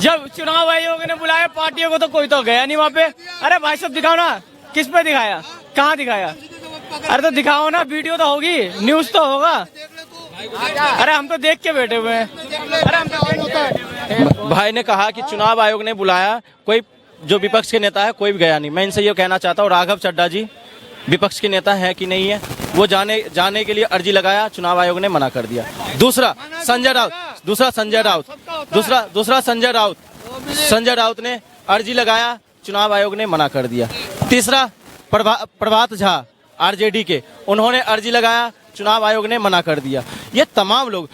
जब चुनाव आयोग ने बुलाया पार्टियों को तो कोई तो गया नहीं वहाँ पे। अरे भाई साहब दिखाओ ना, किस पे दिखाया, कहाँ दिखाया? अरे तो दिखाओ ना, वीडियो तो होगी, न्यूज तो होगा। अरे हम तो देख के बैठे हुए हैं। अरे हम तो भाई ने कहा कि चुनाव आयोग ने बुलाया, कोई जो विपक्ष के नेता है कोई भी गया नहीं। मैं इनसे ये कहना चाहता हूँ, राघव चड्ढा जी विपक्ष के नेता है कि नहीं है? वो जाने के लिए अर्जी लगाया, चुनाव आयोग ने मना कर दिया। दूसरा संजय राउत ने अर्जी लगाया, चुनाव आयोग ने मना कर दिया। तीसरा प्रभात झा आरजेडी के, उन्होंने अर्जी लगाया, चुनाव आयोग ने मना कर दिया। ये तमाम लोग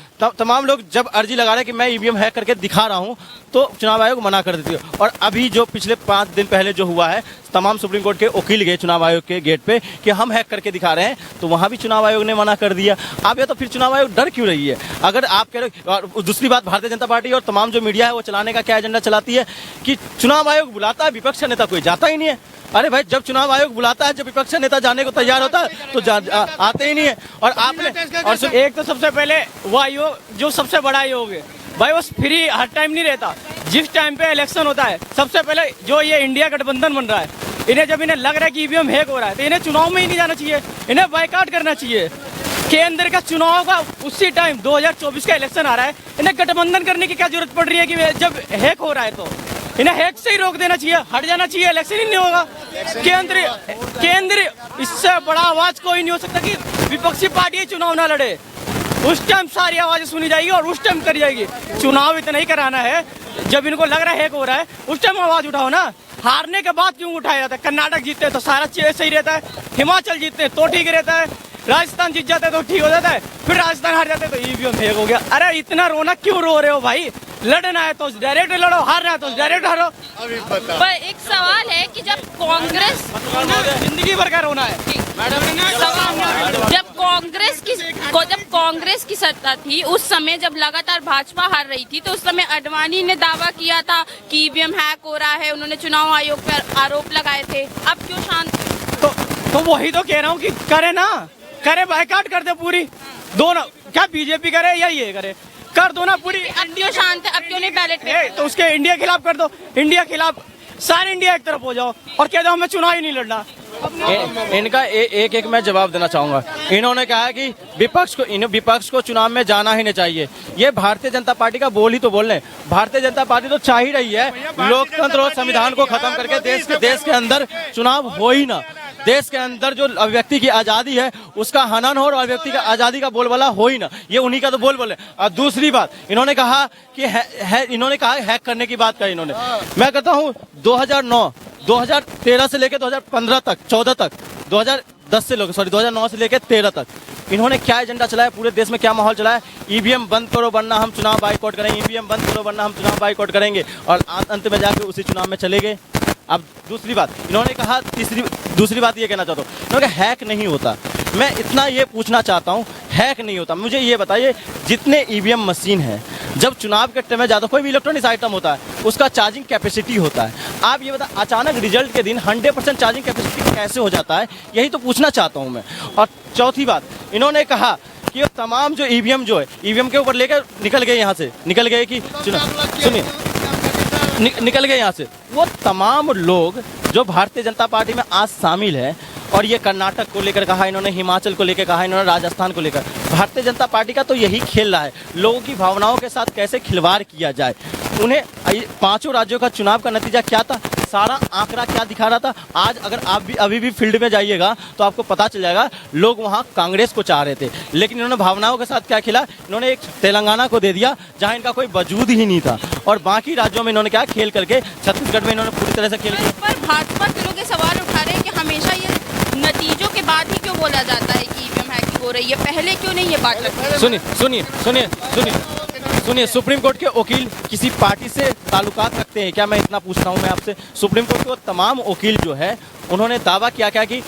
जब अर्जी लगा रहे हैं कि मैं ईवीएम हैक करके दिखा रहा हूं, तो चुनाव आयोग मना कर देती है। और अभी जो पिछले 5 दिन पहले जो हुआ है, तमाम सुप्रीम कोर्ट के वकील गए चुनाव आयोग के गेट पे कि हम हैक करके दिखा रहे हैं, तो वहां भी चुनाव आयोग ने मना कर दिया। आप ये तो फिर चुनाव आयोग डर क्यों रही है? अगर आप कह रहे, और दूसरी बात, भारतीय जनता पार्टी और तमाम जो मीडिया है वो चलाने का क्या एजेंडा चलाती है कि चुनाव आयोग बुलाता है, विपक्ष का नेता कोई जाता ही नहीं है। अरे भाई, जब चुनाव आयोग बुलाता है, जब विपक्ष नेता जाने को तैयार होता है तो आते ही नहीं है। और आपने एक तो सबसे पहले वो आयोग जो सबसे बड़ा आयोग है भाई, वो फ्री हर टाइम नहीं रहता। जिस टाइम पे इलेक्शन होता है, सबसे पहले जो ये इंडिया गठबंधन बन रहा है, जब इन्हें लग रहा है कि ईवीएम हैक हो रहा है, तो इन्हें चुनाव में ही नहीं जाना चाहिए, इन्हें बायकॉट करना चाहिए। केंद्र का चुनाव का उसी टाइम 2024 का इलेक्शन आ रहा है, इन्हें गठबंधन करने की क्या जरूरत पड़ रही है कि जब हैक हो रहा है तो इन्हें हैक से ही रोक देना चाहिए, हट जाना चाहिए, इलेक्शन ही नहीं होगा। केंद्र इससे बड़ा आवाज कोई नहीं हो सकता कि विपक्षी पार्टी चुनाव ना लड़े। उस टाइम सारी आवाजें सुनी जाएगी और उस टाइम करी जाएगी। चुनाव इतना ही कराना है, जब इनको लग रहा है हैक हो रहा है, उस टाइम आवाज उठाओ ना। हारने के बाद क्यों उठाया जाता है? कर्नाटक जीतते हैं तो सारा चीज सही रहता है, हिमाचल जीतते हैं तो ठीक रहता है, राजस्थान जीत जाता है तो ठीक हो जाता है, फिर राजस्थान हार जाते हैं तो ईवीएम हैक हो गया। अरे इतना रोना क्यों रो रहे हो भाई? लड़ना है तो डायरेक्ट लड़ो, हारना है तो डायरेक्ट हारो। पर एक सवाल है कि जब कांग्रेस जिंदगी भर का रोना है। जब कांग्रेस की सत्ता थी, उस समय जब लगातार भाजपा हार रही थी, तो उस समय अडवाणी ने दावा किया था कि ईवीएम हैक हो रहा है, उन्होंने चुनाव आयोग पर आरोप लगाए थे। अब क्यों शांत? तो वही तो कह रहा हूँ कि करे ना, करे, बायकॉट कर दे पूरी दोनों। क्या बीजेपी करे या ये करे, कर दो ना पूरी। अब क्यों शांत है? अब क्यों नहीं बैलेट? तो उसके इंडिया खिलाफ कर दो, इंडिया खिलाफ, सारे इंडिया एक तरफ हो जाओ और कह दो हमें चुनाव ही नहीं लड़ना। इनका एक मैं जवाब देना चाहूंगा। इन्होंने कहा कि विपक्ष को चुनाव में जाना ही नहीं चाहिए। ये भारतीय जनता पार्टी का बोल ही तो बोल रहे हैं। भारतीय जनता पार्टी तो चाह ही रही है लोकतंत्र और संविधान को खत्म करके देश के अंदर चुनाव हो ही ना, देश के अंदर जो अभिव्यक्ति की आजादी है उसका हनन हो और अभिव्यक्ति की आजादी का बोलबाला हो ही ना। ये उन्हीं का तो बोले। और दूसरी बात, इन्होंने कहा कि इन्होंने कहा हैक करने की बात कही इन्होंने। मैं कहता हूँ 2013 से लेकर 2015 तक, 14 तक, 2009 से लेकर 13 तक इन्होंने क्या एजेंडा चलाया, पूरे देश में क्या माहौल चलाया? ईवीएम बंद करो वरना हम चुनाव बाइकआउट करेंगे, ईवीएम बंद करो वरना हम चुनाव बाइकआउट करेंगे, और अंत में जाके उसी चुनाव में चले गए। अब दूसरी बात इन्होंने कहा, दूसरी बात ये कहना चाहता हूँ, इन्होंने कहा हैक नहीं होता। मैं इतना ये पूछना चाहता हूँ, हैक नहीं होता, मुझे ये बताइए, जितने ईवीएम मशीन है, जब चुनाव के टाइम में जाता, कोई भी इलेक्ट्रॉनिक्स आइटम होता है, उसका चार्जिंग कैपेसिटी होता है। आप ये बता, अचानक रिजल्ट के दिन 100% चार्जिंग कैपेसिटी कैसे हो जाता है? यही तो पूछना चाहता हूँ मैं। और चौथी बात, इन्होंने कहा कि ये तमाम जो ईवीएम जो है, ईवीएम के ऊपर लेकर निकल गए यहाँ से, निकल गए कि सुनिए, निकल गए यहाँ से वो तमाम लोग जो भारतीय जनता पार्टी में आज शामिल है। और ये कर्नाटक को लेकर कहा इन्होंने, हिमाचल को लेकर कहा इन्होंने, राजस्थान को लेकर। भारतीय जनता पार्टी का तो यही खेल रहा है, लोगों की भावनाओं के साथ कैसे खिलवाड़ किया जाए। उन्हें 5 राज्यों का चुनाव का नतीजा क्या था, सारा आंकड़ा क्या दिखा रहा था। आज अगर आप भी अभी भी फील्ड में जाइएगा तो आपको पता चल जाएगा, लोग वहां कांग्रेस को चाह रहे थे, लेकिन इन्होंने भावनाओं के साथ क्या खेला, इन्होंने एक तेलंगाना को दे दिया जहां इनका कोई वजूद ही नहीं था, और बाकी राज्यों में इन्होंने क्या खेल करके, छत्तीसगढ़ में इन्होंने पूरी तरह से खेल। पर भाजपा के लोग ये सवाल उठा रहे हैं कि हमेशा ये नतीजों के बाद ही क्यों बोला जाता है कि ईवीएम हैकिंग हो रही है, पहले क्यों नहीं ये बात लगती है? सुनिए, सुप्रीम कोर्ट के वकील किसी पार्टी से ताल्लुकात रखते हैं क्या? मैं इतना पूछ रहा हूं मैं आपसे। सुप्रीम कोर्ट के तमाम वकील जो है, उन्होंने दावा किया क्या कि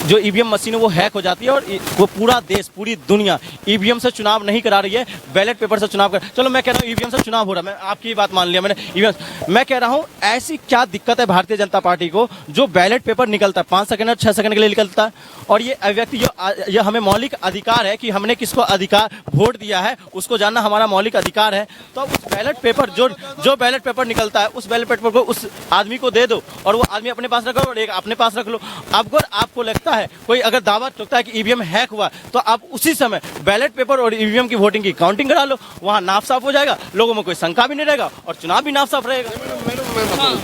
जो ईवीएम मशीन है वो हैक हो जाती है और वो पूरा देश, पूरी दुनिया ईवीएम से चुनाव नहीं करा रही है, बैलेट पेपर से चुनाव कर। चलो मैं कह रहा हूँ ईवीएम से चुनाव हो रहा है, मैं आपकी बात मान लिया मैंने ईवीएम। मैं कह रहा हूँ ऐसी क्या दिक्कत है भारतीय जनता पार्टी को जो बैलेट पेपर निकलता है 5 सेकंड और 6 सेकंड के लिए निकलता है, और ये अव्यक्ति जो हमें मौलिक अधिकार है कि हमने किसको अधिकार वोट दिया है उसको जानना हमारा मौलिक अधिकार है। तो उस बैलेट पेपर जो बैलेट पेपर निकलता है उस बैलेट पेपर को उस आदमी को दे दो और वो आदमी अपने पास रखो और एक अपने पास रख लो। अगर आपको लगता है कोई अगर दावा करता है कि ईवीएम हैक हुआ तो आप उसी समय बैलेट पेपर और ईवीएम की वोटिंग की काउंटिंग करा लो, वहां नाफ साफ हो जाएगा, लोगों में कोई शंका भी नहीं रहेगा और चुनाव भी नाफ साफ रहेगा।